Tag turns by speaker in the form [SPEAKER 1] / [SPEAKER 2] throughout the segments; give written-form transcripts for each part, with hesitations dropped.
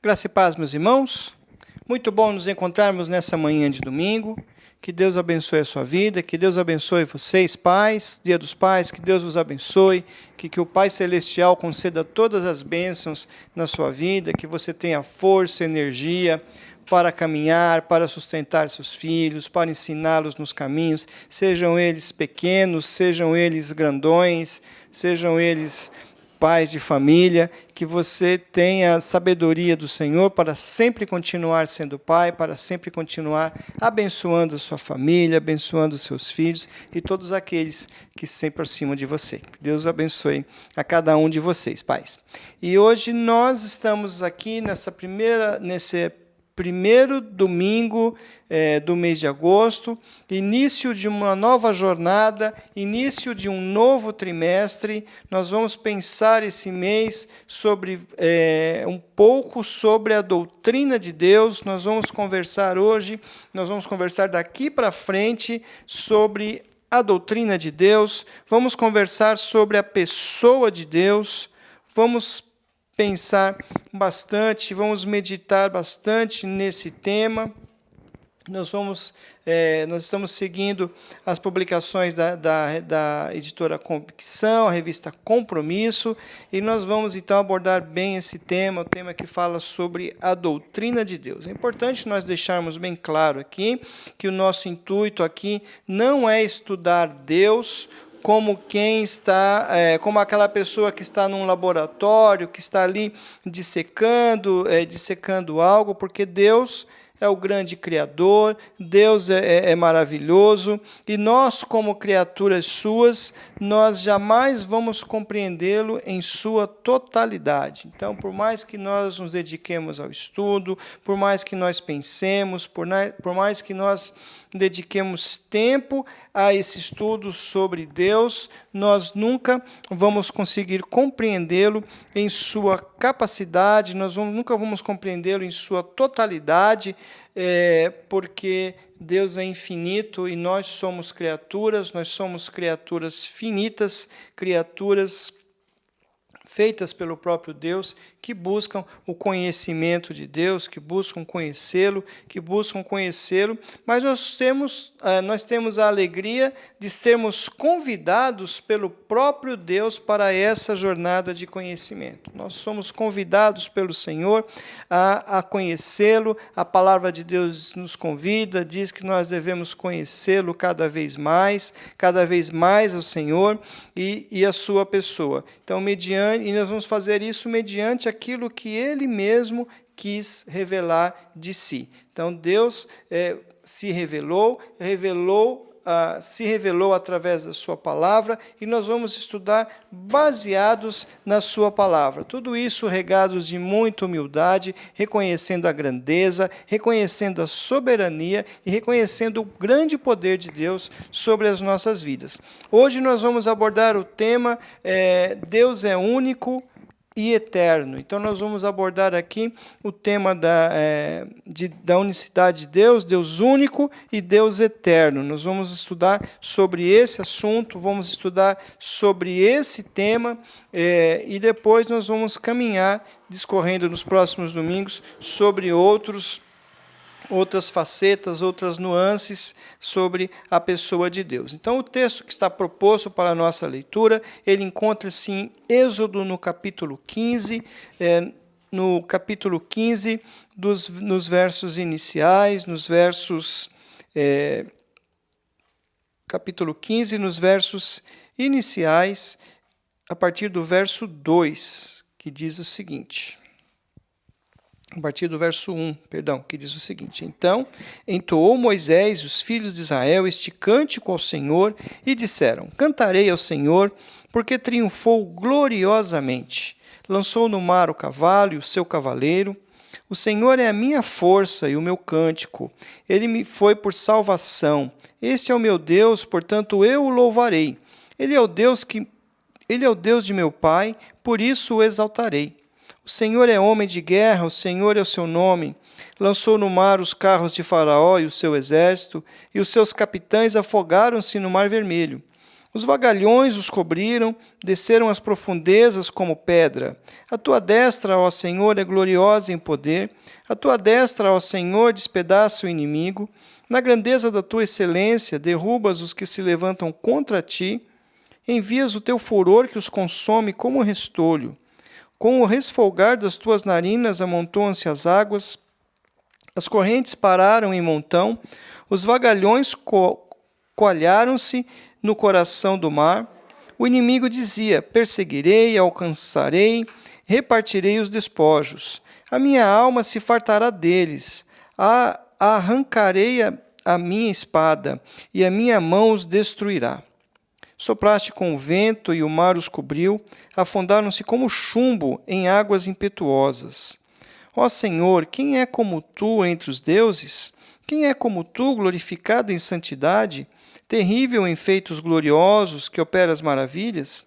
[SPEAKER 1] Graça e paz, meus irmãos. Muito bom nos encontrarmos nessa manhã de domingo. Que Deus abençoe a sua vida, que Deus abençoe vocês, pais, Dia dos Pais, que Deus vos abençoe, que o Pai Celestial conceda todas as bênçãos na sua vida, que você tenha força, energia para caminhar, para sustentar seus filhos, para ensiná-los nos caminhos, sejam eles pequenos, sejam eles grandões, sejam eles pais de família, que você tenha sabedoria do Senhor para sempre continuar sendo pai, para sempre continuar abençoando a sua família, abençoando os seus filhos e todos aqueles que se aproximam de você. Que Deus abençoe a cada um de vocês, pais. E hoje nós estamos aqui nesse primeiro domingo do mês de agosto, início de uma nova jornada, início de um novo trimestre. Nós vamos pensar esse mês sobre um pouco sobre a doutrina de Deus. Nós vamos conversar hoje, nós vamos conversar daqui para frente sobre a doutrina de Deus, vamos conversar sobre a pessoa de Deus, vamos pensar bastante, vamos meditar bastante nesse tema. Nós estamos seguindo as publicações da editora Convicção, a revista Compromisso, e nós vamos então abordar bem esse tema, o tema que fala sobre a doutrina de Deus. É importante nós deixarmos bem claro aqui que o nosso intuito aqui não é estudar Deus como quem está, como aquela pessoa que está num laboratório, que está ali dissecando algo, porque Deus é o grande Criador, Deus é maravilhoso, e nós, como criaturas suas, nós jamais vamos compreendê-lo em sua totalidade. Então, por mais que nós nos dediquemos ao estudo, por mais que nós pensemos, por mais que nós dediquemos tempo a esse estudo sobre Deus, nós nunca vamos conseguir compreendê-lo em sua capacidade, nunca vamos compreendê-lo em sua totalidade, porque Deus é infinito e nós somos criaturas finitas, criaturas feitas pelo próprio Deus, que buscam o conhecimento de Deus, que buscam conhecê-lo, mas nós temos a alegria de sermos convidados pelo próprio Deus para essa jornada de conhecimento. Nós somos convidados pelo Senhor a conhecê-lo, a palavra de Deus nos convida, diz que nós devemos conhecê-lo cada vez mais o Senhor e a sua pessoa. Então, e nós vamos fazer isso mediante aquilo que Ele mesmo quis revelar de si. Então, Deus se revelou através da sua palavra, e nós vamos estudar baseados na sua palavra. Tudo isso regados de muita humildade, reconhecendo a grandeza, reconhecendo a soberania e reconhecendo o grande poder de Deus sobre as nossas vidas. Hoje nós vamos abordar o tema Deus é único e eterno. Então, nós vamos abordar aqui o tema da unicidade de Deus, Deus único e Deus eterno. Nós vamos estudar sobre esse assunto, vamos estudar sobre esse tema, e depois nós vamos caminhar, discorrendo nos próximos domingos, sobre outras facetas, outras nuances sobre a pessoa de Deus. Então, o texto que está proposto para a nossa leitura, ele encontra-se em Êxodo, no capítulo 15, nos versos iniciais, capítulo 15, nos versos iniciais, a partir do verso 2, que diz o seguinte... A partir do verso 1, que diz o seguinte: Então entoou Moisés e os filhos de Israel este cântico ao Senhor e disseram: Cantarei ao Senhor, porque triunfou gloriosamente. Lançou no mar o cavalo e o seu cavaleiro. O Senhor é a minha força e o meu cântico. Ele me foi por salvação. Este é o meu Deus, portanto eu o louvarei. Ele é o Deus de meu pai, por isso o exaltarei. O Senhor é homem de guerra, o Senhor é o seu nome. Lançou no mar os carros de Faraó e o seu exército, e os seus capitães afogaram-se no mar vermelho. Os vagalhões os cobriram, desceram às profundezas como pedra. A tua destra, ó Senhor, é gloriosa em poder. A tua destra, ó Senhor, despedaça o inimigo. Na grandeza da tua excelência, derrubas os que se levantam contra ti. Envias o teu furor que os consome como restolho. Com o resfolgar das tuas narinas amontoam-se as águas. As correntes pararam em montão. Os vagalhões coalharam-se no coração do mar. O inimigo dizia: perseguirei, alcançarei, repartirei os despojos. A minha alma se fartará deles. Arrancarei a minha espada, e a minha mão os destruirá. Sopraste com o vento, e o mar os cobriu. Afundaram-se como chumbo em águas impetuosas. Ó Senhor, quem é como tu entre os deuses? Quem é como tu, glorificado em santidade, terrível em feitos gloriosos, que operas maravilhas?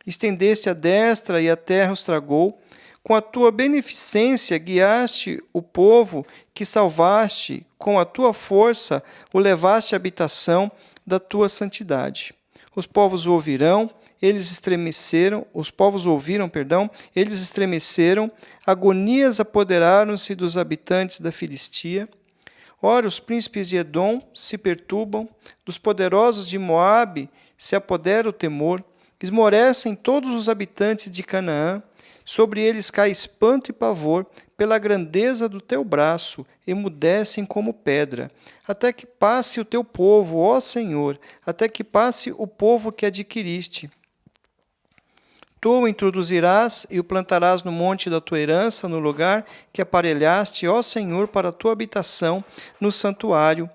[SPEAKER 1] Estendeste a destra e a terra os tragou. Com a tua beneficência guiaste o povo que salvaste, com a tua força o levaste à habitação da tua santidade. Os povos ouviram, eles estremeceram, eles estremeceram, agonias apoderaram-se dos habitantes da Filistia. Ora, os príncipes de Edom se perturbam, dos poderosos de Moabe se apodera o temor, esmorecem todos os habitantes de Canaã, sobre eles cai espanto e pavor, pela grandeza do teu braço, emudecem como pedra, até que passe o teu povo, ó Senhor, até que passe o povo que adquiriste. Tu o introduzirás e o plantarás no monte da tua herança, no lugar que aparelhaste, ó Senhor, para a tua habitação, no santuário,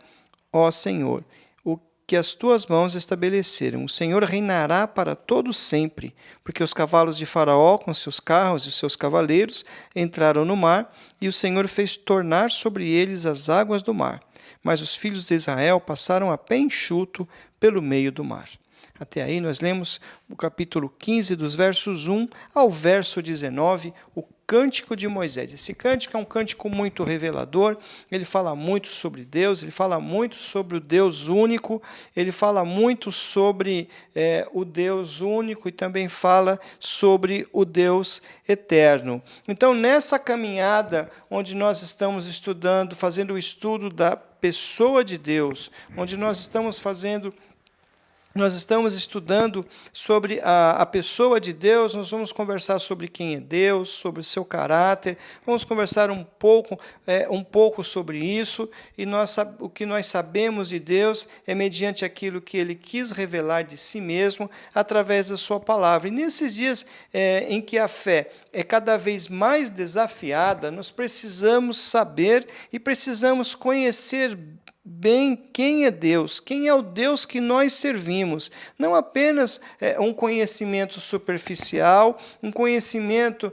[SPEAKER 1] ó Senhor, o que as tuas mãos estabeleceram. O Senhor reinará para todo sempre, porque os cavalos de Faraó, com seus carros e os seus cavaleiros, entraram no mar, e o Senhor fez tornar sobre eles as águas do mar. Mas os filhos de Israel passaram a pé enxuto pelo meio do mar. Até aí nós lemos o capítulo 15, dos versos 1 ao verso 19, o Cântico de Moisés. Esse cântico é um cântico muito revelador, ele fala muito sobre Deus, ele fala muito sobre o Deus único, ele fala muito sobre o Deus único e também fala sobre o Deus eterno. Então, nessa caminhada onde nós estamos estudando, fazendo o estudo da pessoa de Deus, onde nós estamos estudando sobre a pessoa de Deus, nós vamos conversar sobre quem é Deus, sobre o seu caráter, vamos conversar um pouco sobre isso, e o que nós sabemos de Deus é mediante aquilo que Ele quis revelar de si mesmo através da sua palavra. E nesses dias em que a fé é cada vez mais desafiada, nós precisamos saber e precisamos conhecer bem quem é Deus, quem é o Deus que nós servimos. Não apenas um conhecimento superficial, um conhecimento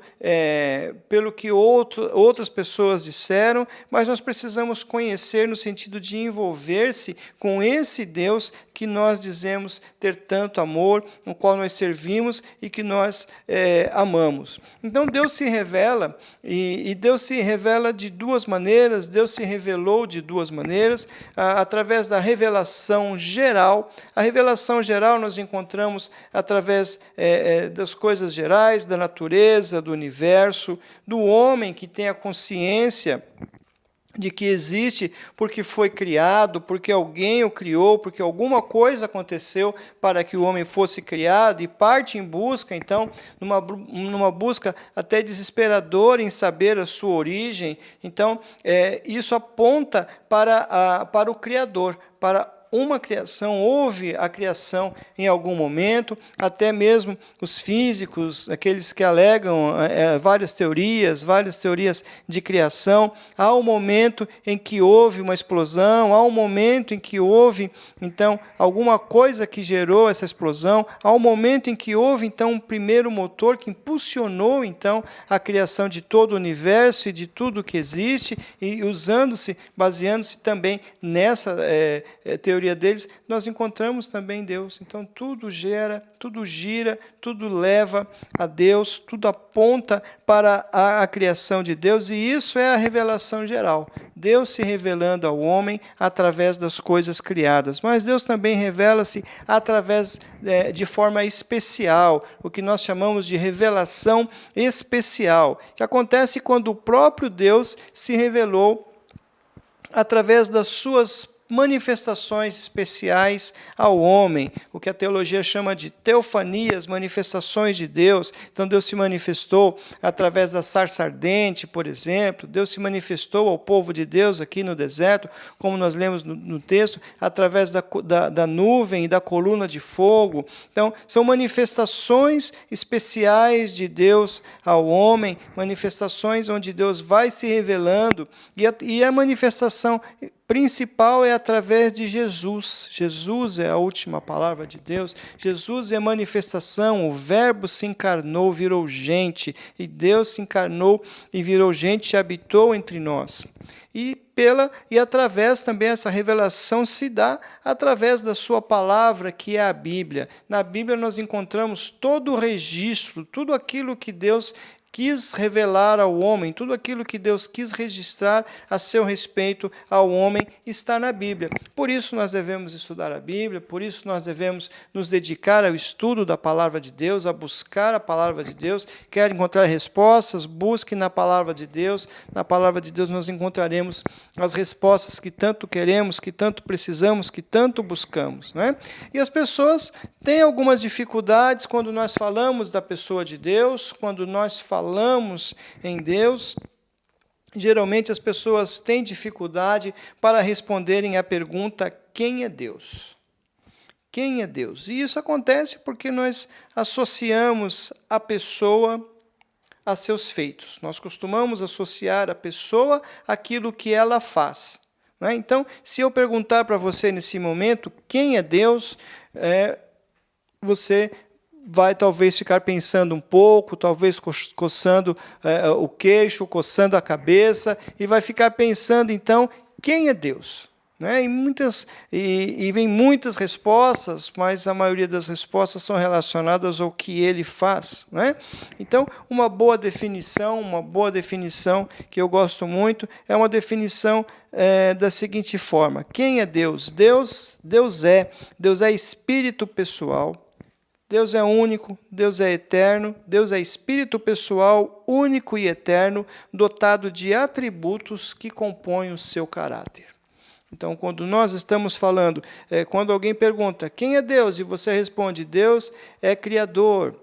[SPEAKER 1] pelo que outras pessoas disseram, mas nós precisamos conhecer no sentido de envolver-se com esse Deus que nós dizemos ter tanto amor, no qual nós servimos e que nós amamos. Então Deus se revela, e Deus se revela de duas maneiras, Deus se revelou de duas maneiras, através da revelação geral. A revelação geral nós encontramos através das coisas gerais, da natureza, do universo, do homem que tem a consciência de que existe porque foi criado, porque alguém o criou, porque alguma coisa aconteceu para que o homem fosse criado, e parte em busca, então, numa busca até desesperadora em saber a sua origem. Então, isso aponta para o Criador, para uma criação, houve a criação em algum momento, até mesmo os físicos, aqueles que alegam várias teorias de criação. Há um momento em que houve uma explosão, há um momento em que houve, então, alguma coisa que gerou essa explosão, há um momento em que houve, então, um primeiro motor que impulsionou, então, a criação de todo o universo e de tudo que existe, e baseando-se também nessa teoria deles, nós encontramos também Deus. Então, tudo gera, tudo gira, tudo leva a Deus, tudo aponta para a criação de Deus, e isso é a revelação geral. Deus se revelando ao homem através das coisas criadas. Mas Deus também revela-se através de forma especial, o que nós chamamos de revelação especial, que acontece quando o próprio Deus se revelou através das suas manifestações especiais ao homem, o que a teologia chama de teofanias, manifestações de Deus. Então Deus se manifestou através da sarça ardente, por exemplo. Deus se manifestou ao povo de Deus aqui no deserto, como nós lemos no texto, através da nuvem e da coluna de fogo. Então são manifestações especiais de Deus ao homem, manifestações onde Deus vai se revelando, e a manifestação principal é através de Jesus. Jesus é a última palavra de Deus. Jesus é a manifestação. O Verbo se encarnou, virou gente. E Deus se encarnou e virou gente e habitou entre nós. E através também essa revelação se dá através da sua palavra, que é a Bíblia. Na Bíblia nós encontramos todo o registro, tudo aquilo que Deus quis revelar ao homem, tudo aquilo que Deus quis registrar a seu respeito ao homem está na Bíblia. Por isso nós devemos estudar a Bíblia, por isso nós devemos nos dedicar ao estudo da palavra de Deus, a buscar a palavra de Deus. Quer encontrar respostas? Busque na palavra de Deus. Na palavra de Deus nós encontraremos as respostas que tanto queremos, que tanto precisamos, que tanto buscamos, não é? E as pessoas têm algumas dificuldades quando nós falamos da pessoa de Deus, quando nós falamos em Deus. Geralmente as pessoas têm dificuldade para responderem à pergunta: quem é Deus? Quem é Deus? E isso acontece porque nós associamos a pessoa a seus feitos. Nós costumamos associar a pessoa àquilo que ela faz, não é? Então, se eu perguntar para você nesse momento quem é Deus, você vai talvez ficar pensando um pouco, talvez coçando o queixo, coçando a cabeça, e vai ficar pensando, então, quem é Deus? Né? E vem muitas respostas, mas a maioria das respostas são relacionadas ao que ele faz. Né? Então, uma boa definição que eu gosto muito, é uma definição da seguinte forma: quem é Deus? Deus é espírito pessoal. Deus é único, Deus é eterno, Deus é espírito pessoal, único e eterno, dotado de atributos que compõem o seu caráter. Então, quando nós estamos falando, quando alguém pergunta quem é Deus, e você responde: Deus é criador.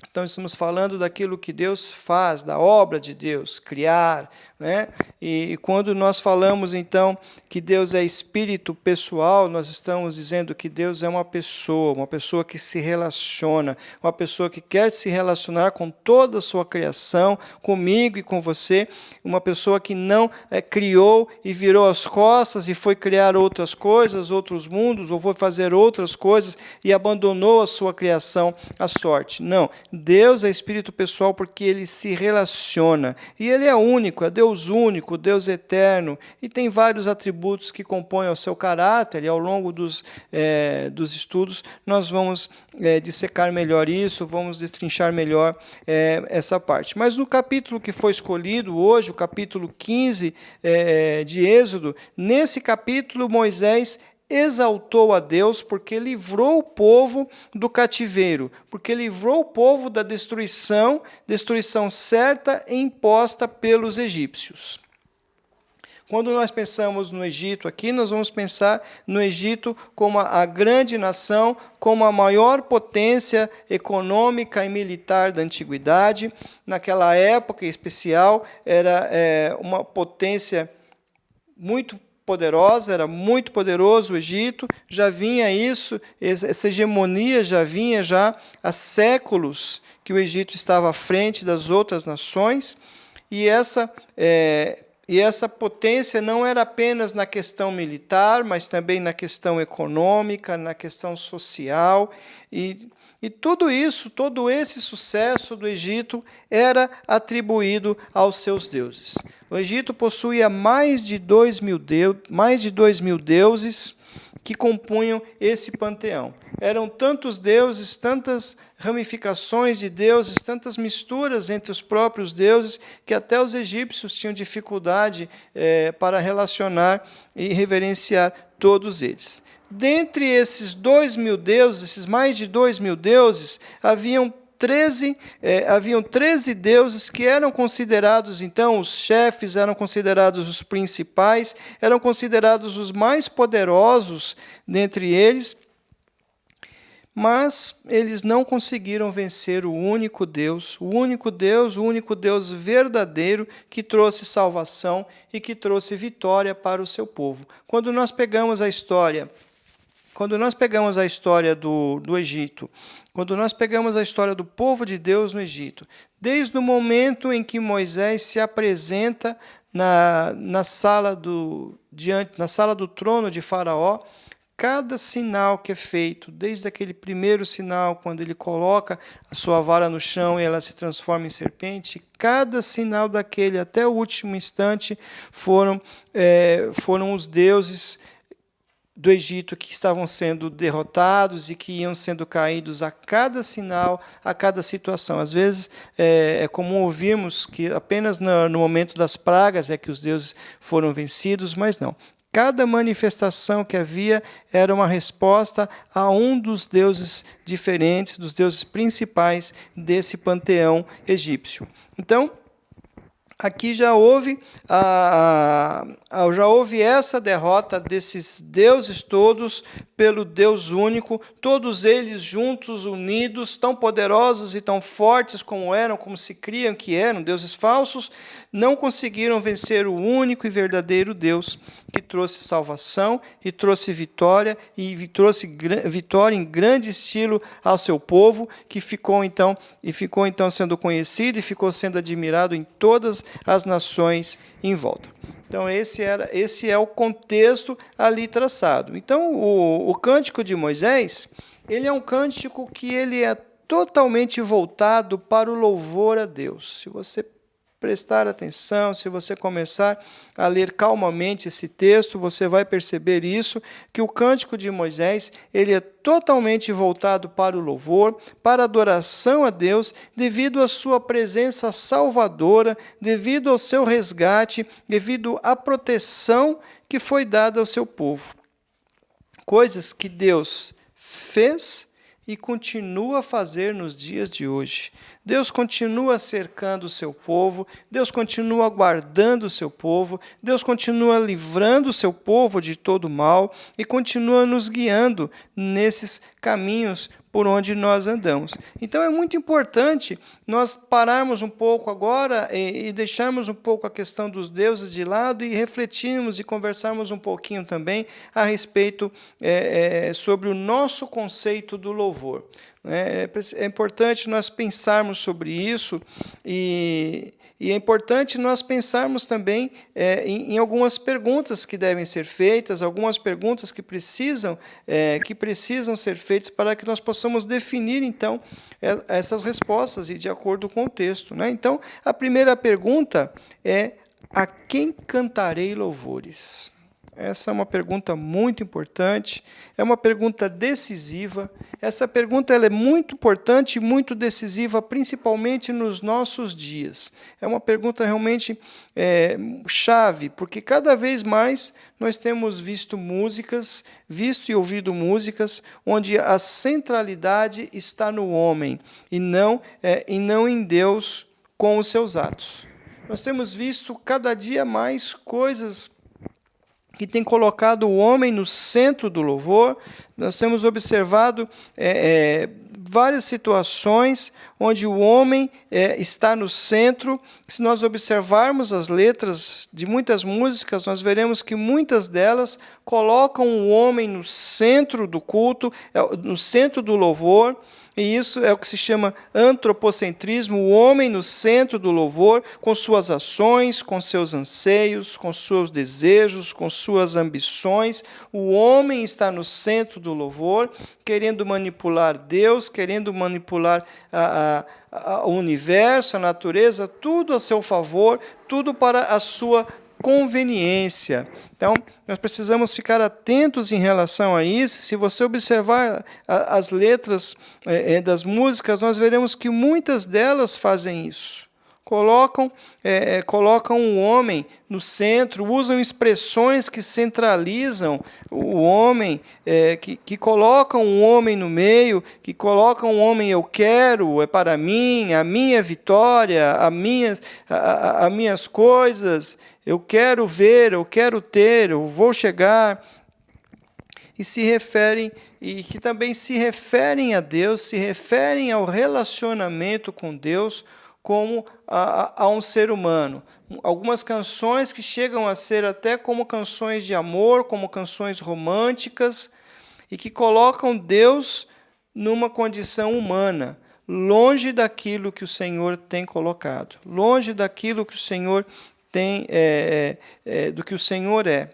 [SPEAKER 1] Então, estamos falando daquilo que Deus faz, da obra de Deus, criar. Né? E quando nós falamos, então, que Deus é espírito pessoal, nós estamos dizendo que Deus é uma pessoa que se relaciona, uma pessoa que quer se relacionar com toda a sua criação, comigo e com você, uma pessoa que não criou e virou as costas e foi criar outras coisas, outros mundos, ou foi fazer outras coisas e abandonou a sua criação à sorte. Não. Deus é espírito pessoal porque ele se relaciona. E ele é único, é Deus único, Deus eterno. E tem vários atributos que compõem o seu caráter. E ao longo dos estudos nós vamos dissecar melhor isso, vamos destrinchar melhor essa parte. Mas no capítulo que foi escolhido hoje, o capítulo 15 de Êxodo, nesse capítulo Moisés exaltou a Deus porque livrou o povo do cativeiro, porque livrou o povo da destruição certa e imposta pelos egípcios. Quando nós pensamos no Egito aqui, nós vamos pensar no Egito como a grande nação, como a maior potência econômica e militar da antiguidade. Naquela época em especial, era uma potência muito poderosa, era muito poderoso o Egito, já vinha essa hegemonia já vinha há séculos que o Egito estava à frente das outras nações, e essa potência não era apenas na questão militar, mas também na questão econômica, na questão social, e tudo isso, todo esse sucesso do Egito era atribuído aos seus deuses. O Egito possuía mais de 2.000 deuses, que compunham esse panteão. Eram tantos deuses, tantas ramificações de deuses, tantas misturas entre os próprios deuses, que até os egípcios tinham dificuldade para relacionar e reverenciar todos eles. Dentre esses 2.000 deuses, esses mais de 2.000 deuses, haviam 13 deuses que eram considerados, então, os chefes, eram considerados os principais, eram considerados os mais poderosos dentre eles, mas eles não conseguiram vencer o único Deus verdadeiro que trouxe salvação e que trouxe vitória para o seu povo. Quando nós pegamos a história do Egito, quando nós pegamos a história do povo de Deus no Egito, desde o momento em que Moisés se apresenta na sala do trono de Faraó, cada sinal que é feito, desde aquele primeiro sinal, quando ele coloca a sua vara no chão e ela se transforma em serpente, cada sinal daquele até o último instante foram os deuses do Egito que estavam sendo derrotados e que iam sendo caídos a cada sinal, a cada situação. Às vezes é comum ouvirmos que apenas no momento das pragas é que os deuses foram vencidos, mas não. Cada manifestação que havia era uma resposta a um dos deuses diferentes, dos deuses principais desse panteão egípcio. Então, aqui já houve essa derrota desses deuses todos pelo Deus único, todos eles juntos, unidos, tão poderosos e tão fortes como se criam que eram, deuses falsos, não conseguiram vencer o único e verdadeiro Deus que trouxe salvação e trouxe vitória, e trouxe vitória em grande estilo ao seu povo, que ficou então sendo conhecido e ficou sendo admirado em todas as nações em volta. Então, esse é o contexto ali traçado. Então, o Cântico de Moisés, ele é um cântico que ele é totalmente voltado para o louvor a Deus. Se você prestar atenção, se você começar a ler calmamente esse texto, você vai perceber isso, que o Cântico de Moisés, ele é totalmente voltado para o louvor, para a adoração a Deus, devido à sua presença salvadora, devido ao seu resgate, devido à proteção que foi dada ao seu povo. Coisas que Deus fez e continua a fazer nos dias de hoje. Deus continua cercando o seu povo, Deus continua guardando o seu povo, Deus continua livrando o seu povo de todo mal e continua nos guiando nesses caminhos por onde nós andamos. Então é muito importante nós pararmos um pouco agora e deixarmos um pouco a questão dos deuses de lado e refletirmos e conversarmos um pouquinho também a respeito sobre o nosso conceito do louvor. É importante nós pensarmos sobre isso e é importante nós pensarmos também em algumas perguntas que devem ser feitas, algumas perguntas que precisam ser feitas para que nós possamos definir, então, essas respostas e de acordo com o texto. Então, a primeira pergunta é: a quem cantarei louvores? Essa é uma pergunta muito importante, é uma pergunta decisiva. Essa pergunta ela é muito importante e muito decisiva, principalmente nos nossos dias. É uma pergunta realmente chave, porque cada vez mais nós temos visto e ouvido músicas, onde a centralidade está no homem e não em Deus com os seus atos. Nós temos visto cada dia mais coisas que tem colocado o homem no centro do louvor. Nós temos observado várias situações onde o homem está no centro. Se nós observarmos as letras de muitas músicas, nós veremos que muitas delas colocam o homem no centro do culto, no centro do louvor. E isso é o que se chama antropocentrismo, o homem no centro do louvor, com suas ações, com seus anseios, com seus desejos, com suas ambições. O homem está no centro do louvor, querendo manipular Deus, querendo manipular o universo, a natureza, tudo a seu favor, tudo para a sua conveniência. Então, nós precisamos ficar atentos em relação a isso. Se você observar as letras das músicas, nós veremos que muitas delas fazem isso. Colocam o homem no centro, usam expressões que centralizam o homem, que colocam o homem no meio, que colocam o homem, eu quero, é para mim, a minha vitória, as minhas coisas, eu quero ver, eu quero ter, eu vou chegar. E que também se referem a Deus, se referem ao relacionamento com Deus, como a um ser humano. Algumas canções que chegam a ser até como canções de amor, como canções românticas, e que colocam Deus numa condição humana, longe daquilo que o Senhor tem colocado, longe daquilo que o Senhor tem, do que o Senhor é.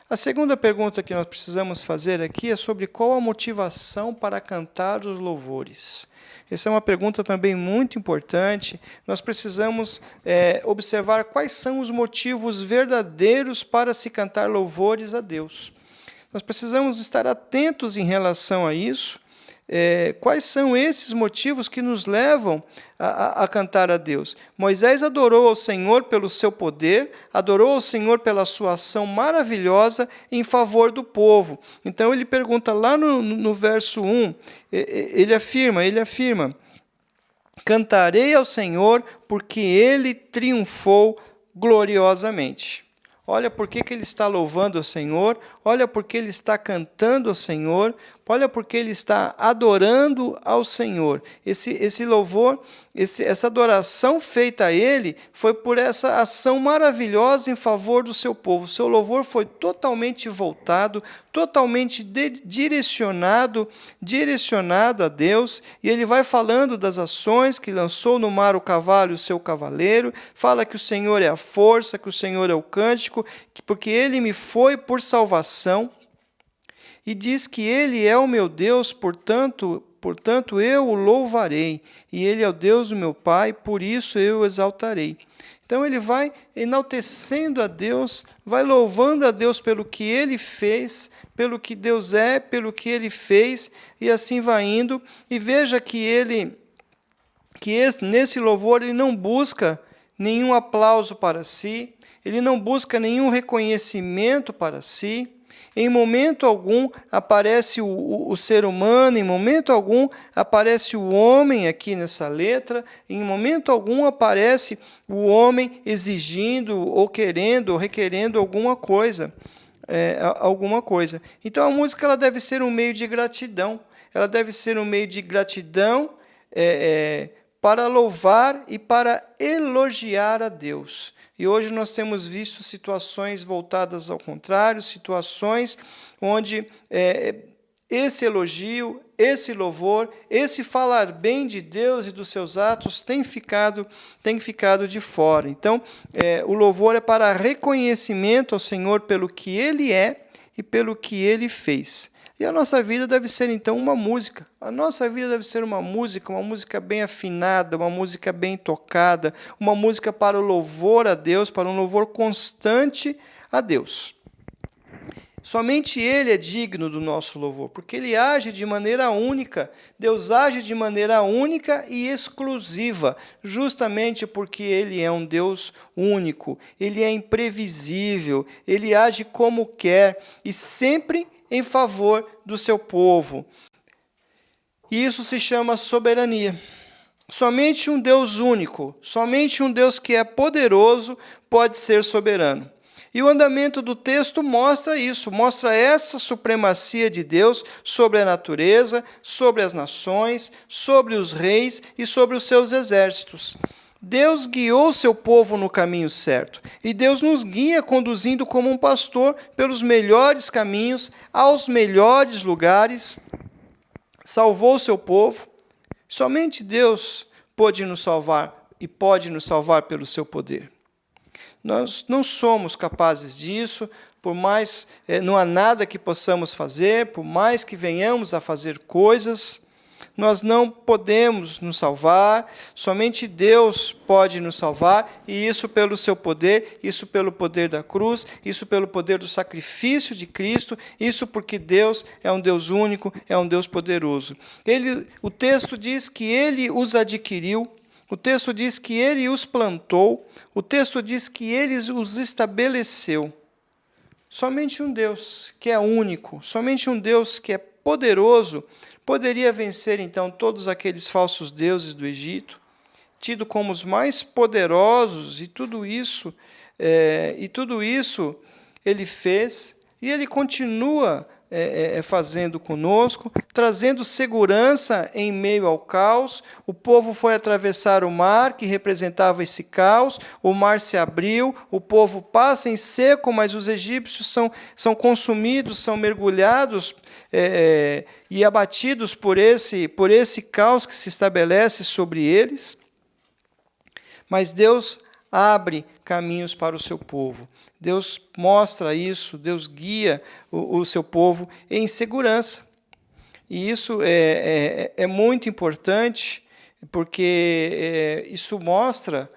[SPEAKER 1] A segunda pergunta que nós precisamos fazer aqui é sobre qual a motivação para cantar os louvores. Essa é uma pergunta também muito importante. Nós precisamos observar quais são os motivos verdadeiros para se cantar louvores a Deus. Nós precisamos estar atentos em relação a isso. Quais são esses motivos que nos levam a cantar a Deus? Moisés adorou ao Senhor pelo seu poder, adorou ao Senhor pela sua ação maravilhosa em favor do povo. Então ele pergunta lá no verso 1, ele afirma, cantarei ao Senhor porque ele triunfou gloriosamente. Olha por que ele está louvando ao Senhor, olha por que ele está cantando ao Senhor, olha por que ele está adorando ao Senhor. Esse louvor, essa adoração feita a ele, foi por essa ação maravilhosa em favor do seu povo. O seu louvor foi totalmente voltado, totalmente direcionado a Deus, e ele vai falando das ações que lançou no mar o cavalo e o seu cavaleiro, fala que o Senhor é a força, que o Senhor é o cântico, porque ele me foi por salvação, e diz que ele é o meu Deus, portanto eu o louvarei, e ele é o Deus do meu Pai, por isso eu o exaltarei. Então ele vai enaltecendo a Deus, vai louvando a Deus pelo que ele fez, pelo que Deus é, pelo que ele fez, e assim vai indo. E veja que nesse louvor ele não busca nenhum aplauso para si, ele não busca nenhum reconhecimento para si. Em momento algum aparece o ser humano, em momento algum aparece o homem aqui nessa letra, em momento algum aparece o homem exigindo, ou querendo, ou requerendo alguma coisa. Então a música ela deve ser um meio de gratidão, para louvar e para elogiar a Deus. E hoje nós temos visto situações voltadas ao contrário, situações onde esse elogio, esse louvor, esse falar bem de Deus e dos seus atos tem ficado de fora. Então, o louvor é para reconhecimento ao Senhor pelo que Ele é e pelo que Ele fez. E a nossa vida deve ser, então, uma música. A nossa vida deve ser uma música bem afinada, uma música bem tocada, uma música para o louvor a Deus, para um louvor constante a Deus. Somente Ele é digno do nosso louvor, porque Ele age de maneira única. Deus age de maneira única e exclusiva, justamente porque Ele é um Deus único, Ele é imprevisível, Ele age como quer e sempre em favor do seu povo. E isso se chama soberania. Somente um Deus único, somente um Deus que é poderoso pode ser soberano. E o andamento do texto mostra isso, mostra essa supremacia de Deus sobre a natureza, sobre as nações, sobre os reis e sobre os seus exércitos. Deus guiou seu povo no caminho certo, e Deus nos guia conduzindo como um pastor pelos melhores caminhos, aos melhores lugares, salvou seu povo. Somente Deus pode nos salvar e pode nos salvar pelo seu poder. Nós não somos capazes disso, por mais não há nada que possamos fazer, por mais que venhamos a fazer coisas, nós não podemos nos salvar, somente Deus pode nos salvar, e isso pelo seu poder, isso pelo poder da cruz, isso pelo poder do sacrifício de Cristo, isso porque Deus é um Deus único, é um Deus poderoso. O texto diz que Ele os adquiriu, o texto diz que Ele os plantou, o texto diz que Ele os estabeleceu. Somente um Deus que é único, somente um Deus que é poderoso, poderia vencer então todos aqueles falsos deuses do Egito, tido como os mais poderosos, e tudo isso Ele fez, e Ele continua fazendo conosco, trazendo segurança em meio ao caos. O povo foi atravessar o mar, que representava esse caos, o mar se abriu, o povo passa em seco, mas os egípcios são consumidos, são mergulhados e abatidos por esse caos que se estabelece sobre eles. Mas Deus abre caminhos para o seu povo. Deus mostra isso, Deus guia o seu povo em segurança. E isso é muito importante, porque isso mostra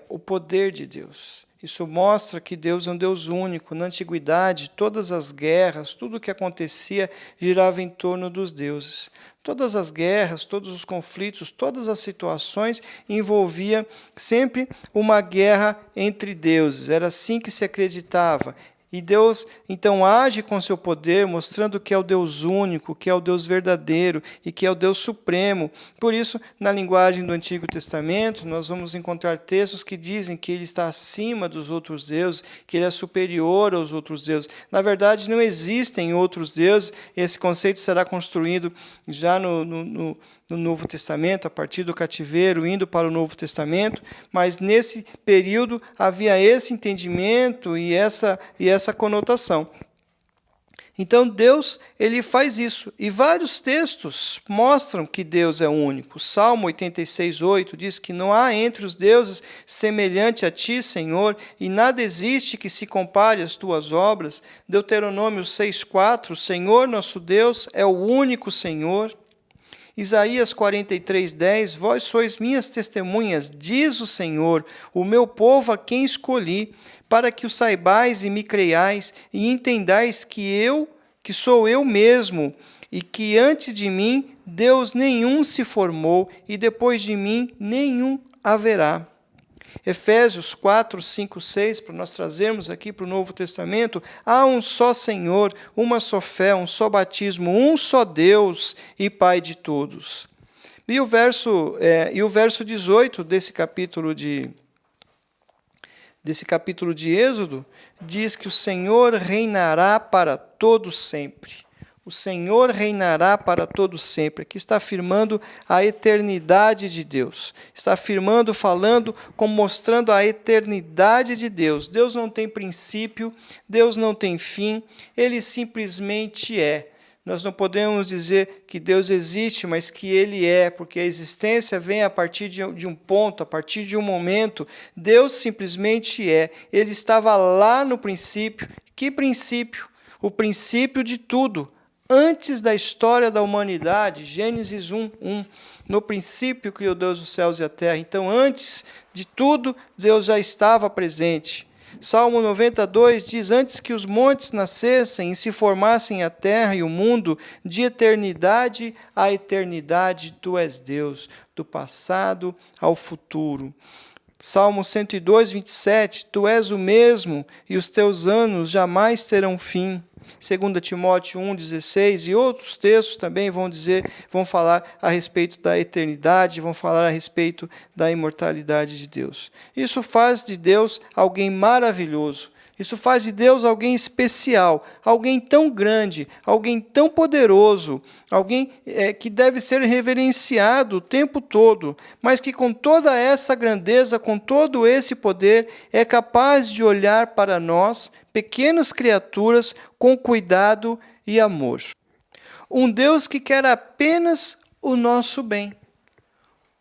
[SPEAKER 1] o poder de Deus. Isso mostra que Deus é um Deus único. Na antiguidade, todas as guerras, tudo o que acontecia girava em torno dos deuses. Todas as guerras, todos os conflitos, todas as situações envolviam sempre uma guerra entre deuses. Era assim que se acreditava. E Deus, então, age com seu poder, mostrando que é o Deus único, que é o Deus verdadeiro e que é o Deus supremo. Por isso, na linguagem do Antigo Testamento, nós vamos encontrar textos que dizem que Ele está acima dos outros deuses, que Ele é superior aos outros deuses. Na verdade, não existem outros deuses. Esse conceito será construído já no Novo Testamento, a partir do cativeiro, indo para o Novo Testamento, mas nesse período havia esse entendimento e essa conotação. Então Deus, Ele faz isso, e vários textos mostram que Deus é único. Salmo 86:8 diz que não há entre os deuses semelhante a Ti, Senhor, e nada existe que se compare às Tuas obras. Deuteronômio 6:4, Senhor nosso Deus é o único Senhor. Isaías 43:10, vós sois minhas testemunhas, diz o Senhor, o meu povo a quem escolhi, para que o saibais e me creiais, e entendais que sou eu mesmo, e que antes de mim Deus nenhum se formou, e depois de mim nenhum haverá. Efésios 4, 5, 6, para nós trazermos aqui para o Novo Testamento, há um só Senhor, uma só fé, um só batismo, um só Deus e Pai de todos. E o verso 18 desse capítulo de Êxodo diz que o Senhor reinará para todo sempre. O Senhor reinará para todo sempre. Aqui está afirmando a eternidade de Deus. Está afirmando, falando, mostrando a eternidade de Deus. Deus não tem princípio, Deus não tem fim, Ele simplesmente é. Nós não podemos dizer que Deus existe, mas que Ele é, porque a existência vem a partir de um ponto, a partir de um momento. Deus simplesmente é. Ele estava lá no princípio. Que princípio? O princípio de tudo. Antes da história da humanidade, Gênesis 1:1, no princípio criou Deus os céus e a terra. Então, antes de tudo, Deus já estava presente. Salmo 92 diz, antes que os montes nascessem e se formassem a terra e o mundo, de eternidade a eternidade, Tu és Deus, do passado ao futuro. Salmo 102:27, Tu és o mesmo e os Teus anos jamais terão fim. 2 Timóteo 1:16 e outros textos também vão falar a respeito da eternidade, vão falar a respeito da imortalidade de Deus. Isso faz de Deus alguém maravilhoso. Isso faz de Deus alguém especial, alguém tão grande, alguém tão poderoso, alguém que deve ser reverenciado o tempo todo, mas que com toda essa grandeza, com todo esse poder, é capaz de olhar para nós, pequenas criaturas, com cuidado e amor. Um Deus que quer apenas o nosso bem.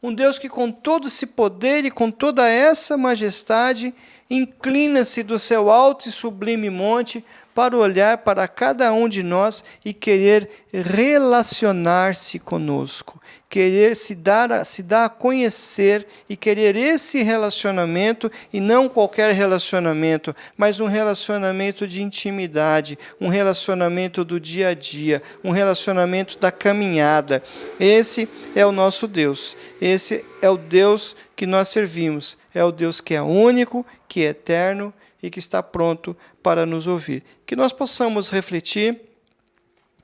[SPEAKER 1] Um Deus que com todo esse poder e com toda essa majestade inclina-se do seu alto e sublime monte para olhar para cada um de nós e querer relacionar-se conosco, querer se dar a conhecer e querer esse relacionamento, e não qualquer relacionamento, mas um relacionamento de intimidade, um relacionamento do dia a dia, um relacionamento da caminhada. Esse é o nosso Deus, esse é o Deus que nós servimos, é o Deus que é único, que é eterno e que está pronto para nos ouvir. Que nós possamos refletir,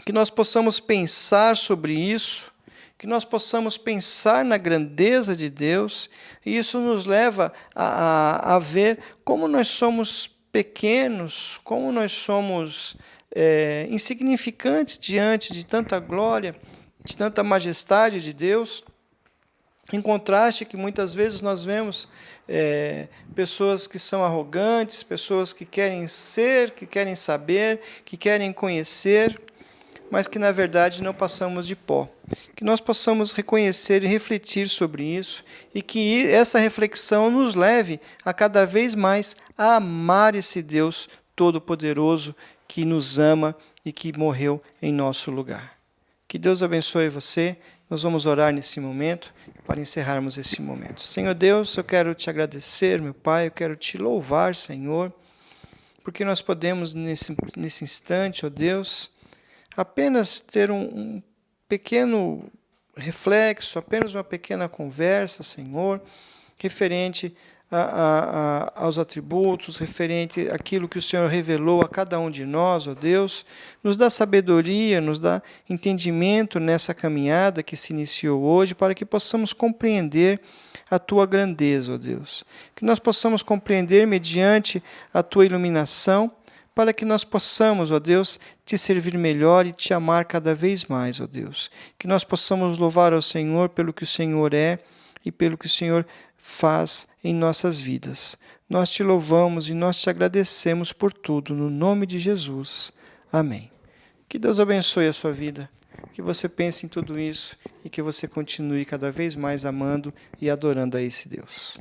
[SPEAKER 1] que nós possamos pensar sobre isso, que nós possamos pensar na grandeza de Deus, e isso nos leva a ver como nós somos pequenos, como nós somos insignificantes diante de tanta glória, de tanta majestade de Deus. Em contraste, que muitas vezes nós vemos pessoas que são arrogantes, pessoas que querem ser, que querem saber, que querem conhecer, mas que na verdade não passamos de pó. Que nós possamos reconhecer e refletir sobre isso, e que essa reflexão nos leve a cada vez mais a amar esse Deus Todo-Poderoso que nos ama e que morreu em nosso lugar. Que Deus abençoe você. Nós vamos orar nesse momento, para encerrarmos esse momento. Senhor Deus, eu quero te agradecer, meu Pai, eu quero te louvar, Senhor, porque nós podemos, nesse instante, ó Deus, apenas ter um pequeno reflexo, apenas uma pequena conversa, Senhor, referente aos atributos, referente àquilo que o Senhor revelou a cada um de nós, ó Deus. Nos dá sabedoria, nos dá entendimento nessa caminhada que se iniciou hoje, para que possamos compreender a Tua grandeza, ó Deus. Que nós possamos compreender mediante a Tua iluminação, para que nós possamos, ó Deus, Te servir melhor e Te amar cada vez mais, ó Deus. Que nós possamos louvar ao Senhor pelo que o Senhor é e pelo que o Senhor faz em nossas vidas. Nós Te louvamos e nós Te agradecemos por tudo, no nome de Jesus. Amém. Que Deus abençoe a sua vida, que você pense em tudo isso e que você continue cada vez mais amando e adorando a esse Deus.